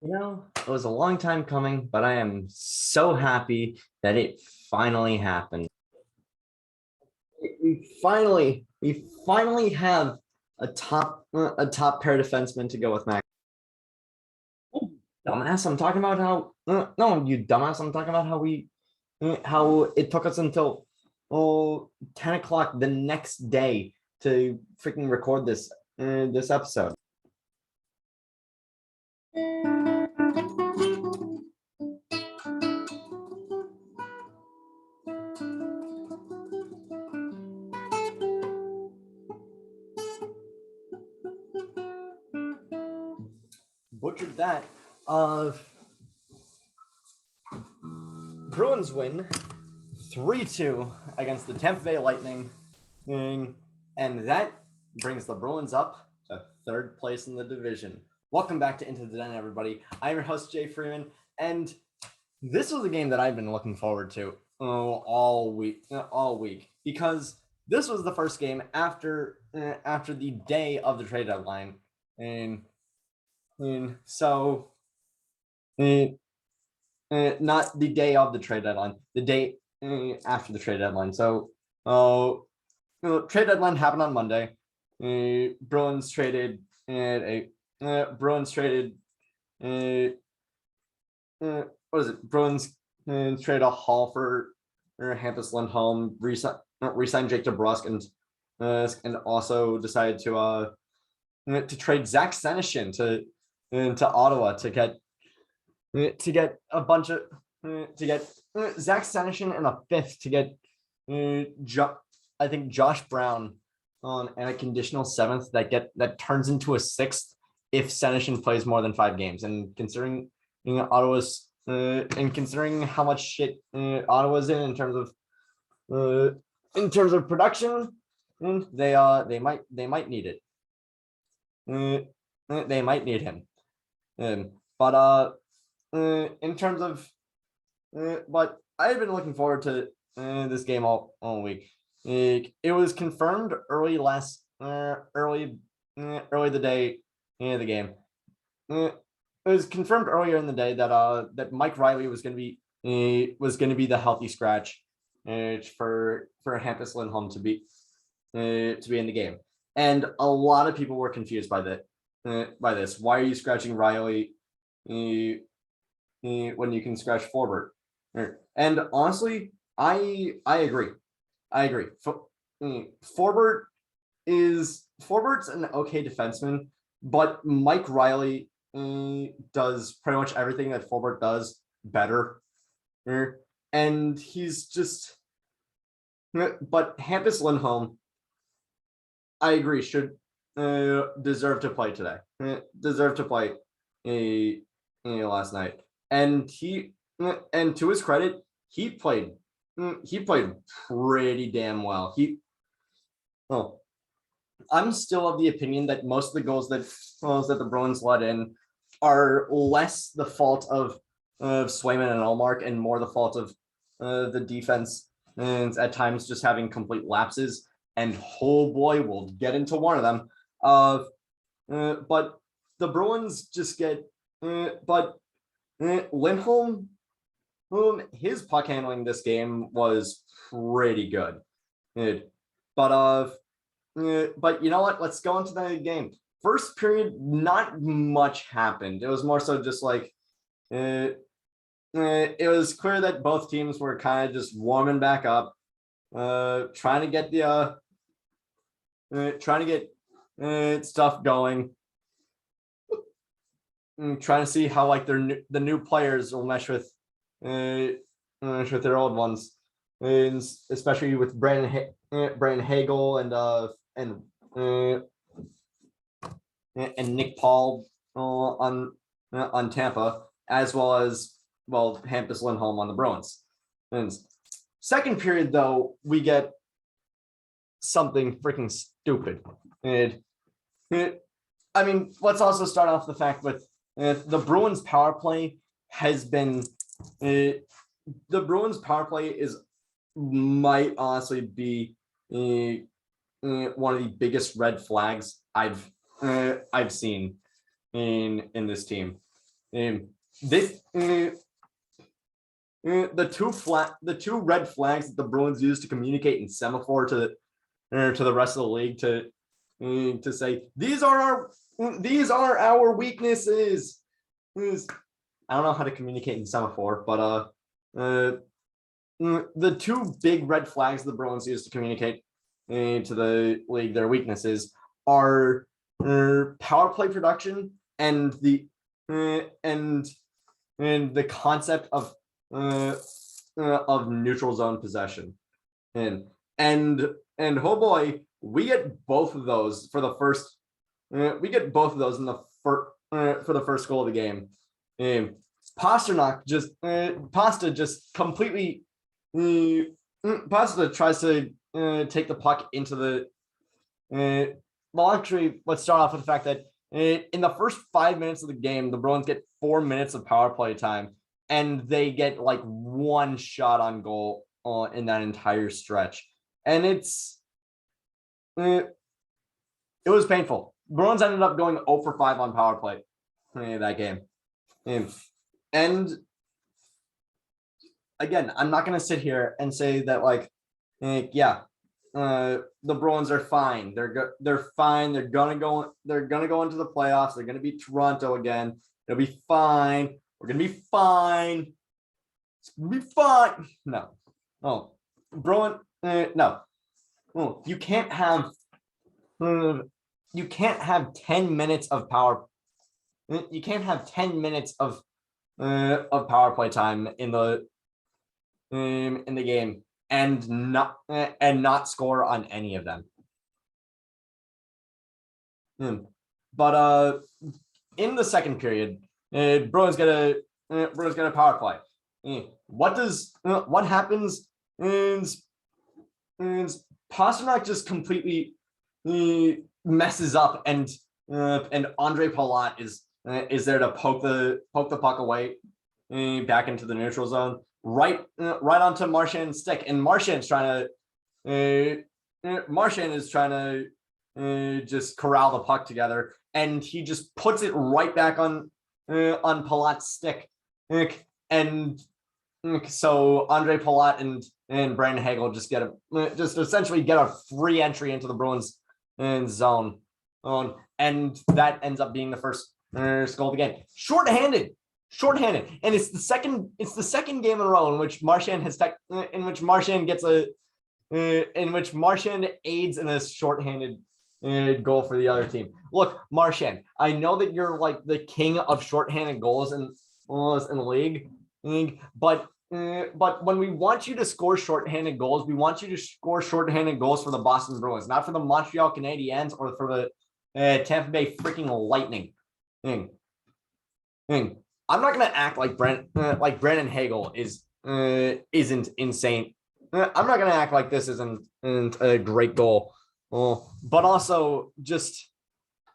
It was a long time coming, but I am so happy that it finally happened. We finally have a top pair defenseman to go with Max. Oh, dumbass, I'm talking about how no, you dumbass, I'm talking about how it took us until 10 o'clock the next day to freaking record this episode. Butchered that. Bruins win 3-2 against the Tampa Bay Lightning, and that brings the Bruins up to third place in the division. Welcome back to Into the Den, everybody. I'm your host, Jay Freeman, and this was a game that I've been looking forward to all week, because this was the first game after the day of the trade deadline, and so not the day of the trade deadline, the day after the trade deadline. So, trade deadline happened on Monday. Bruins traded Bruins traded what is it? Bruins traded a haul for Hampus Lindholm, re-signed Jake DeBrusk, and also decided to trade Zach Senyshyn to Ottawa to get a bunch of to get Zach Senyshyn and a fifth to get I think Josh Brown on and a conditional seventh that turns into a sixth if Senyshyn plays more than 5 games. And considering Ottawa's and considering how much shit Ottawa's in terms of production, they might need it. They might need him. But in terms of but I've been looking forward to this game all week. It was confirmed early the day of the game. It was confirmed earlier in the day that Mike Riley was going to be the healthy scratch for Hampus Lindholm to be in the game, and a lot of people were confused by this. Why are you scratching Riley when you can scratch Forbort? And honestly, I agree. Forbort's an okay defenseman, but Mike Riley does pretty much everything that Forbort does better. And he's just, but Hampus Lindholm, I agree, should deserve to play today. Deserve to play last night. And to his credit, he played pretty damn well. I'm still of the opinion that most of the goals that the Bruins let in are less the fault of Swayman and Ullmark and more the fault of the defense, and at times just having complete lapses. And oh boy, we'll get into one of them. But the Bruins just get Lindholm, his puck handling this game was pretty good. But you know what? Let's go into the game. First period, not much happened. It was more so just like it was clear that both teams were kind of just warming back up, trying to get stuff going, trying to see how like the new players will mesh with their old ones, and especially with Brandon Hagel and Nick Paul on Tampa, as well as Hampus Lindholm on the Bruins. And second period, though, we get something freaking stupid. I mean, let's also start off the fact with the Bruins power play has been the Bruins power play might honestly be one of the biggest red flags I've seen in this team. This the two red flags that the Bruins used to communicate in semaphore to the rest of the league to say these are our weaknesses. I don't know how to communicate in semaphore, but the two big red flags the Bruins used to communicate to the league their weaknesses are power play production and the concept of neutral zone possession. And oh boy, we get both of those for the first. We get both of those in the first for the first goal of the game. Pastrnak just Pasta just completely. Pasta tries to take the puck into the. Well, actually, let's start off with the fact that in the first 5 minutes of the game, the Bruins get 4 minutes of power play time, and they get like one shot on goal in that entire stretch, and it was painful. Bruins ended up going 0 for 5 on power play that game, and again, I'm not going to sit here and say that the Bruins are fine. They're fine. They're gonna go into the playoffs. They're gonna beat Toronto again. They'll be fine. We're gonna be fine. It's gonna be fine. No. Oh, Bruin. No. Oh, you can't have 10 minutes of power. You can't have 10 minutes of power play time in the game and not score on any of them. But in the second period, Bruins get a power play. What happens is Pastrnak just completely messes up, and Andre Palat is there to poke the puck away back into the neutral zone, right onto Marchand's stick, and Marchand is trying to just corral the puck together, and he just puts it right back on Palat's stick, and so Andre Palat and Brandon Hagel just essentially get a free entry into the Bruins zone, and that ends up being the first goal of the game. Shorthanded, and it's the second game in a row in which Marchand aids in a shorthanded goal for the other team. Look, Marchand, I know that you're like the king of shorthanded goals in the league, but when we want you to score shorthanded goals, we want you to score shorthanded goals for the Boston Bruins, not for the Montreal Canadiens or for the Tampa Bay freaking Lightning. I'm not gonna act like Brandon Hagel isn't insane. I'm not gonna act like this isn't a great goal. But also just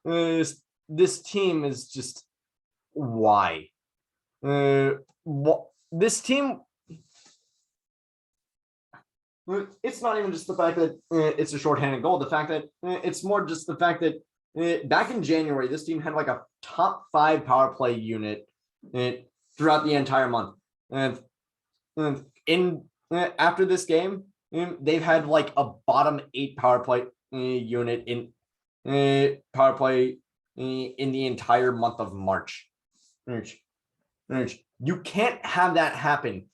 this team is just why. This team. It's not even just the fact that it's a shorthanded goal. The fact that it's more just the fact that back in January, this team had like a top 5 power play unit throughout the entire month, and after this game, they've had like a bottom 8 power play unit in power play in the entire month of March. You can't have that happen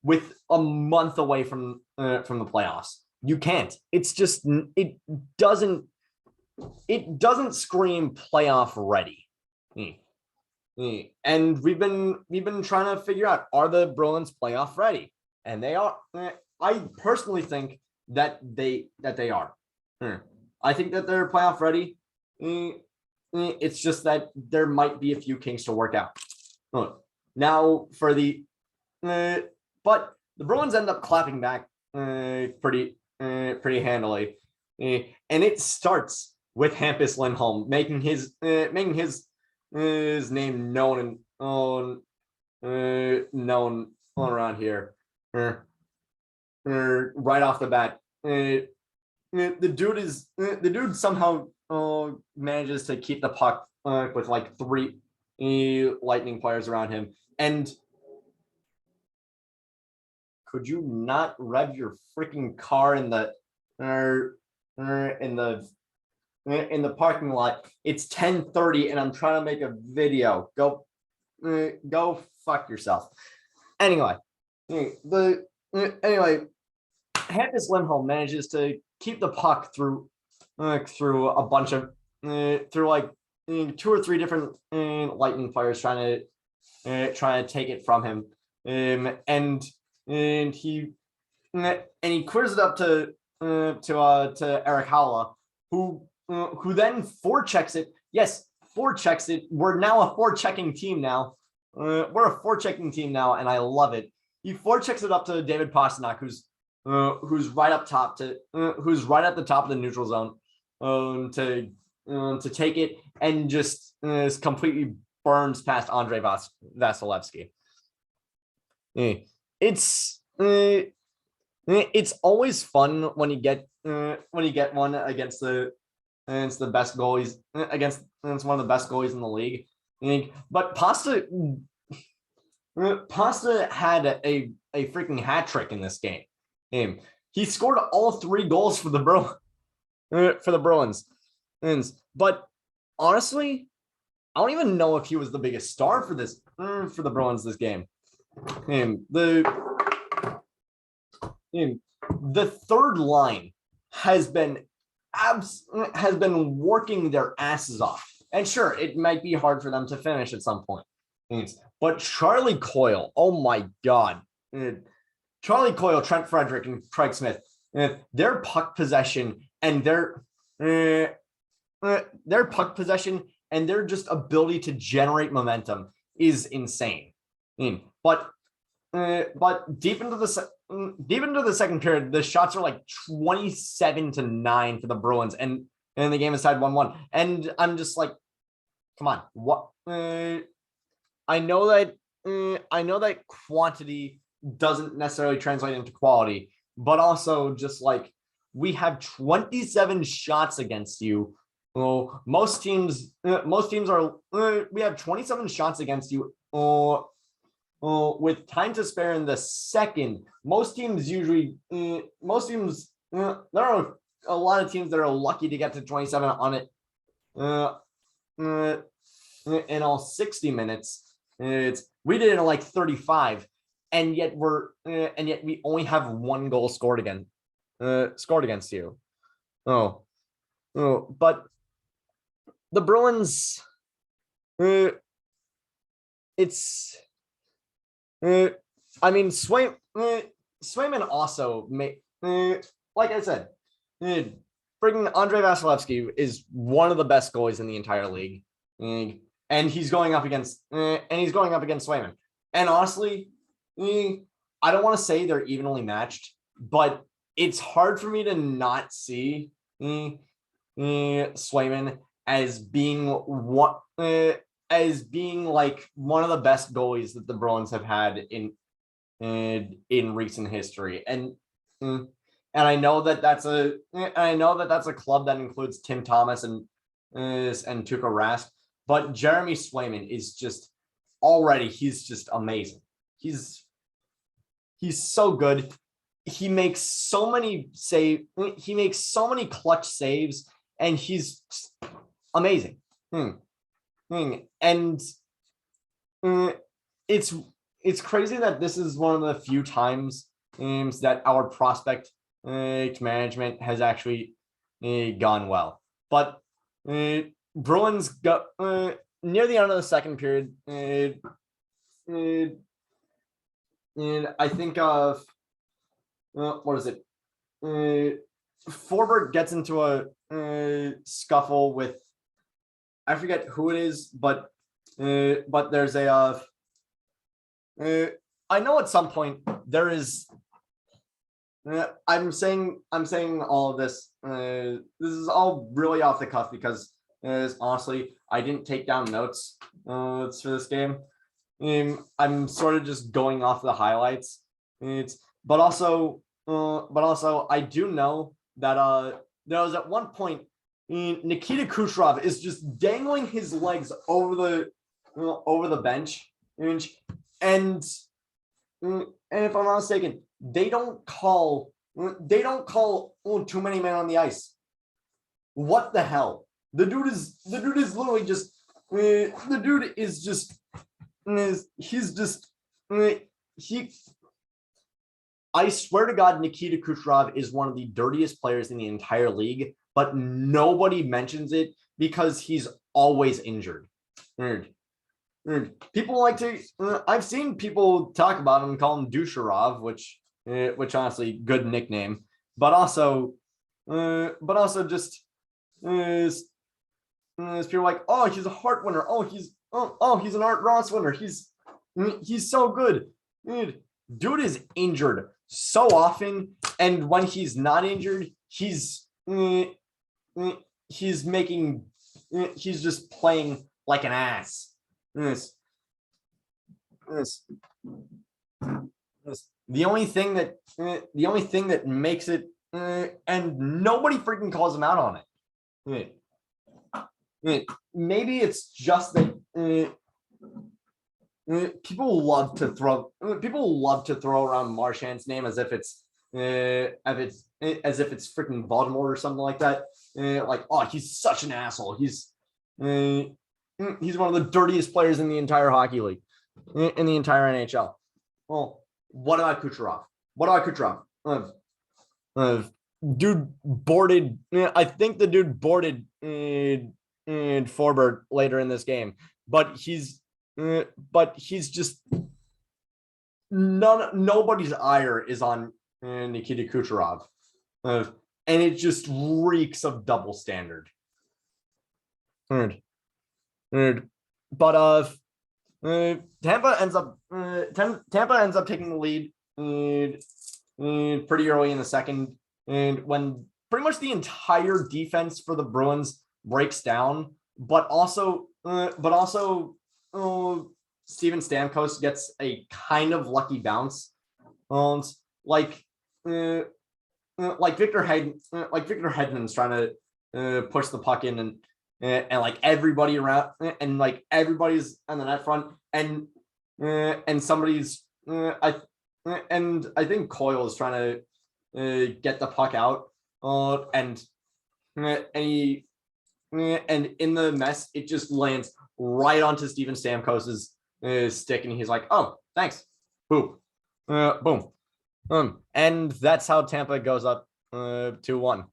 with a month away from the playoffs. You can't. It's just it doesn't scream playoff ready. And we've been trying to figure out, are the Bruins playoff ready? And they are. I personally think that they are. I think that they're playoff ready. It's just that there might be a few kinks to work out. Now for but the Bruins end up clapping back pretty handily, and it starts with Hampus Lindholm making his name known around here. Right off the bat, the dude somehow manages to keep the puck with like Lightning players around him. And could you not rev your freaking car in the in the parking lot? It's 10:30 and I'm trying to make a video. Go fuck yourself. Anyway, anyway, Hampus Lindholm manages to keep the puck through a bunch of through like 2 or 3 different Lightning players trying to take it from him, and he clears it up to Eric Howla, who then forechecks it. Yes, forechecks it. We're now a forechecking team now. We're a forechecking team now, and I love it. He forechecks it up to David Pastrnak, who's right up top who's right at the top of the neutral zone, to take it, and just completely burns past Andrei Vasilevsky. It's always fun when you get one against the best goalies, against one of the best goalies in the league. But Pasta had a freaking hat trick in this game. He scored all 3 goals for the Bruins. But honestly, I don't even know if he was the biggest star for the Bruins this game. The third line has been working their asses off. And sure, it might be hard for them to finish at some point. But Charlie Coyle, oh my God. Charlie Coyle, Trent Frederick, and Craig Smith, their puck possession and their puck possession and their just ability to generate momentum is insane. But deep into the second period, the shots are like 27-9 for the Bruins, and the game is tied 1-1. And I'm just like, come on, what? I know that quantity doesn't necessarily translate into quality, but also just like, we have 27 shots against you. Well, most teams are. We have 27 shots against you. With time to spare in the second. Most teams usually. There are a lot of teams that are lucky to get to 27 on it. In all 60 minutes. We did it in like 35, and yet we only have 1 goal scored against you. But the Bruins, it's, I mean, Swayman also made, like I said, freaking Andrei Vasilevsky is one of the best goalies in the entire league, and he's going up against Swayman. And honestly, I don't want to say they're evenly matched, but it's hard for me to not see Swayman as being like one of the best goalies that the Bruins have had in recent history. And I know that that's a club that includes Tim Thomas and Tuukka Rask, but Jeremy Swayman is just he's just amazing. He's so good. He makes so many clutch saves, and he's amazing. And it's crazy that this is one of the few times that our prospect management has actually gone well. But Bruins got near the end of the second period, and I think of what is it? Forbert gets into a scuffle with, I forget who it is, but there's a I know at some point there is. I'm saying all of this. This is all really off the cuff because honestly, I didn't take down notes for this game. I'm sort of just going off the highlights. But also I do know that there was at one point Nikita Kucherov is just dangling his legs over over the bench, and if I'm not mistaken, they don't call too many men on the ice. What the hell? The dude is literally just the dude is just he's just he. I swear to God, Nikita Kucherov is one of the dirtiest players in the entire league, but nobody mentions it because he's always injured. People like to. I've seen people talk about him and call him Dusharov, which honestly, good nickname, but also just people like, oh, he's a Hart winner. Oh, he's an Art Ross winner. He's so good. Dude is injured so often, and when he's not injured, he's just playing like an ass. The only thing that makes it, and nobody freaking calls him out on it. Maybe it's just that people love to throw around Marchand's name as if it's freaking Baltimore or something like that. Like, oh, he's such an asshole. He's one of the dirtiest players in the entire hockey league, in the entire NHL. Well, what about Kucherov? Dude boarded. I think the dude boarded Forbert later in this game, but he's just nobody's ire is on Nikita Kucherov, and it just reeks of double standard. But Tampa ends up taking the lead pretty early in the second, and when pretty much the entire defense for the Bruins breaks down, but also Steven Stamkos gets a kind of lucky bounce, like Victor Hedman's trying to push the puck in, and like everybody around, and like everybody's on the net front, and somebody's I think Coyle is trying to get the puck out, and in the mess it just lands right onto Steven Stamkos's stick, and he's like, oh, thanks, boom, boom, and that's how Tampa goes up 2-1.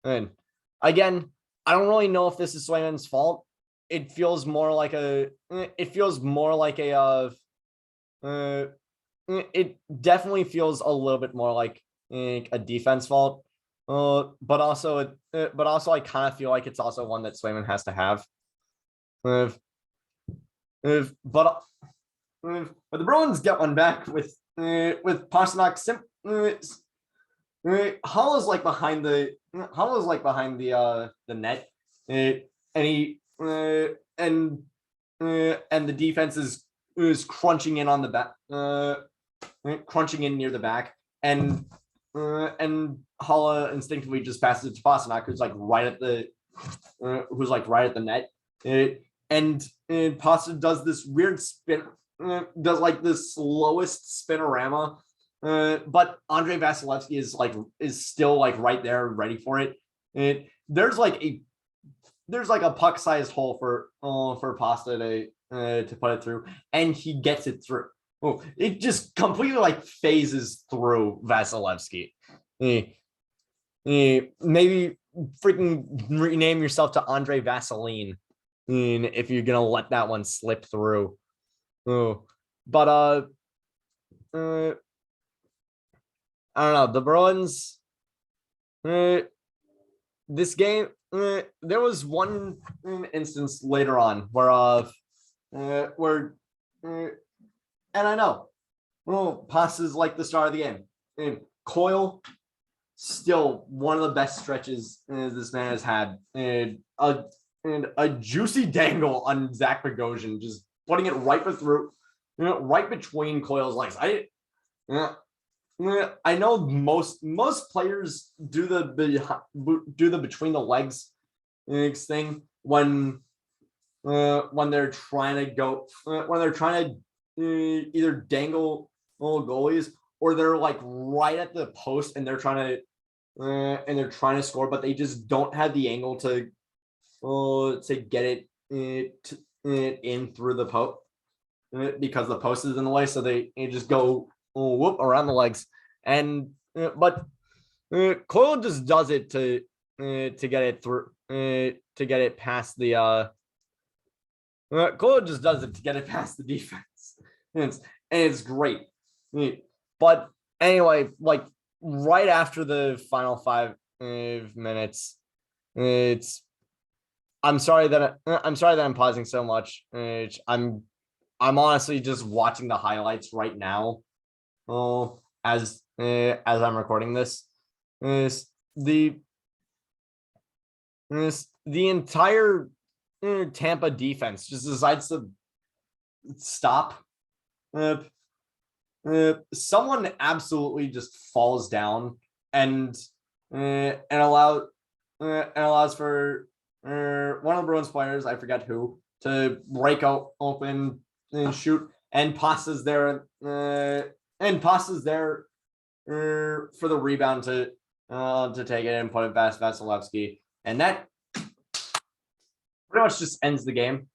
And again, I don't really know if this is Swayman's fault. It feels more like it definitely feels a little bit more like a defense fault. But also I kind of feel like it's also one that Swayman has to have. But the Bruins get one back with Pastrnak. Hall is like behind the net, and the defense is crunching in on the back, crunching in near the back, and Halla instinctively just passes it to Pastrnak, who's like right at the net, and Pasta does this weird spin, does like the slowest spinorama. But Andrei Vasilevsky is still like right there, ready for it. There's like a puck-sized hole for Pasta to put it through, and he gets it through. Oh, it just completely like phases through Vasilevsky. Maybe freaking rename yourself to Andre Vaseline if you're gonna let that one slip through. But I don't know. The Bruins, this game, there was one instance later on where and I know, Pasta's like the star of the game. And Coyle, still one of the best stretches this man has had. And a juicy dangle on Zach Bogosian, just putting it right through, right between Coyle's legs. I know most players do the between the legs thing when when they're trying to go when they're trying to either dangle little goalies, or they're like right at the post and they're trying to score, but they just don't have the angle to get it in through the post because the post is in the way. So they just go whoop around the legs, and but Coyle just does it to get it through to get it past the Coyle just does it to get it past the defense, and it's great. But anyway, like right after the final 5 minutes, it's I'm sorry that I'm pausing so much. I'm honestly just watching the highlights right now. As I'm recording this, the entire Tampa defense just decides to stop. Someone absolutely just falls down and allows for one of the Bruins players, I forget who, to break out open and shoot, and passes there for the rebound to take it and put it past Vasilevsky, and that pretty much just ends the game.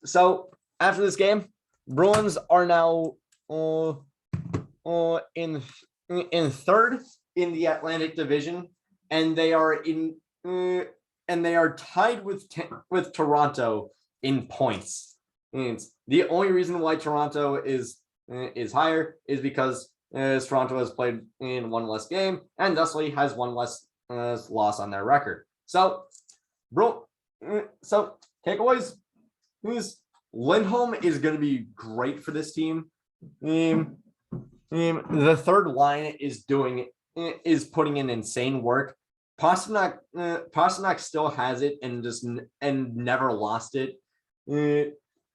So after this game, Bruins are now in third in the Atlantic Division, and they are tied with Toronto in points. And the only reason why Toronto is higher is because Toronto has played in one less game and thusly has one less loss on their record. So takeaways is Lindholm is going to be great for this team. The third line is putting in insane work. Pasternak still has it and never lost it.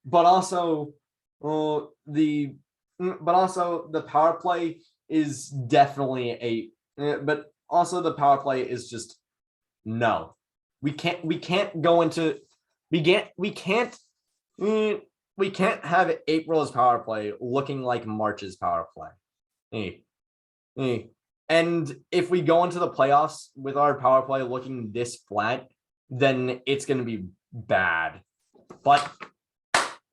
But also the power play is definitely but also the power play is just no. We can't have April's power play looking like March's power play. And if we go into the playoffs with our power play looking this flat, then it's going to be bad. But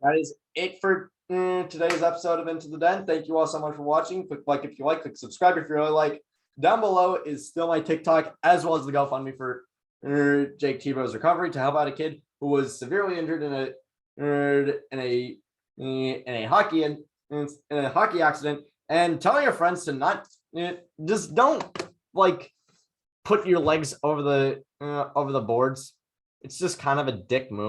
that is it for today's episode of Into the Den. Thank you all so much for watching. Click like if you like, click subscribe if you really like. Down below is still my TikTok, as well as the GoFundMe for Jake Tebow's recovery to help out a kid who was severely injured in a hockey accident. And tell your friends to not just don't like put your legs over the boards. It's just kind of a dick move.